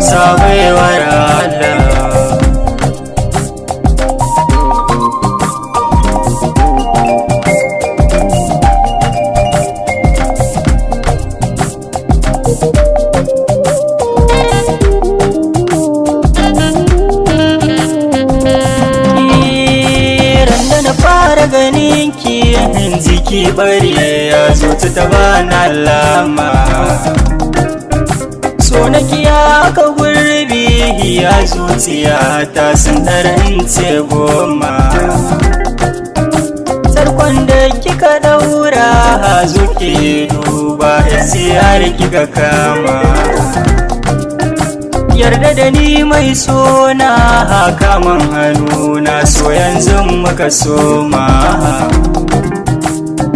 SABUWAR Allah. Ganinki jiki bari ya zuci ta bana lama, so na kiya ka gurbi ya zuciya ta sun darance goma. Sarkon da kika daura zuke duba SGR kika kama, yarda da ni mai sona kaman hannuna, so yanzu muka soma.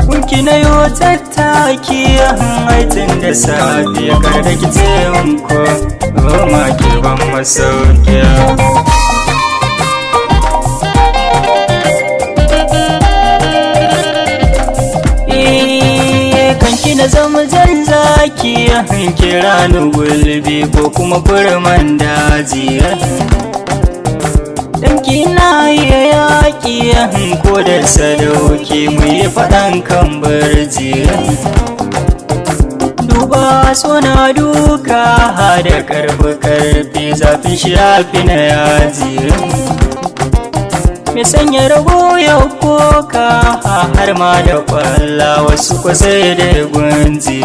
Kunki na yo tattaki haitin da safe, kada ki ce ko goma ki ban masaukiya. Kanki na zama jan zaki kira ni gulbi ko kuma kurman daji, danki na iya yaƙi ko da sadauki mu yi faɗan kan birji. Duba suna duka da karfi zafin shafi na yaji, mai sanya rago ya koka har ma da kwalla, wasu kwasai da gunji.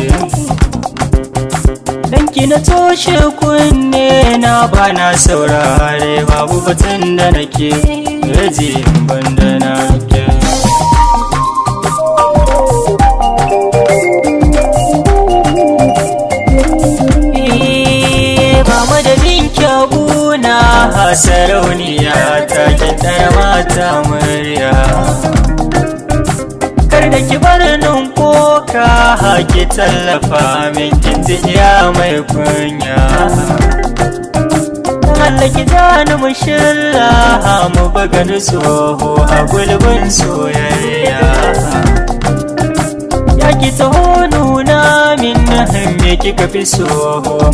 Danki na toshe kunne na bana saurare, babu batun da nake yaji banda na ke. Ba madadin kyabuna sarauniya ta kiɗar mata murya, kar da ki bar nun koka ki tallafa min kin ji iya mai kunya. Allah ki zani mu shirya mu buga ni tsoho a gulbin soyayya, ya ki taho nuna min me kika fi so,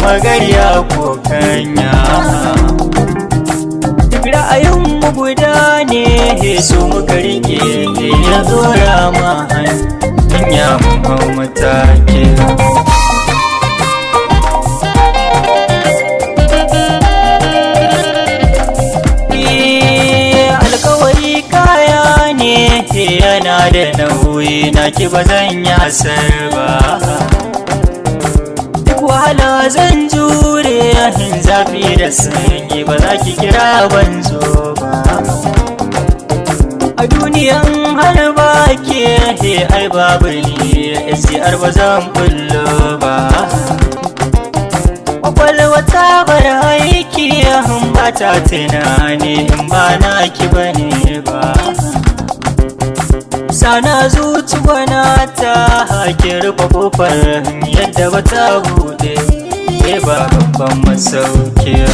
magarya ko kanya. Duk ra'ayinmu guda ne, so muka rike ya zora ma hanya mu hau matake. Alkawari kaya ne yana da nauyi, na ki ba zan yi asar ba. Wahala zan jure yahin zafi da sanyi, ba za ki kira ban zo ba. A duniyan har ba ke ai babu ni, SGR ba zan bullo ba. Kwakwalwa ta bar aiki yahin ba ta tunani, in ba na ki bane ba. Sana zuci gwana ta ki rufe kofar yadda ba ta bude, ba babban masaukiya.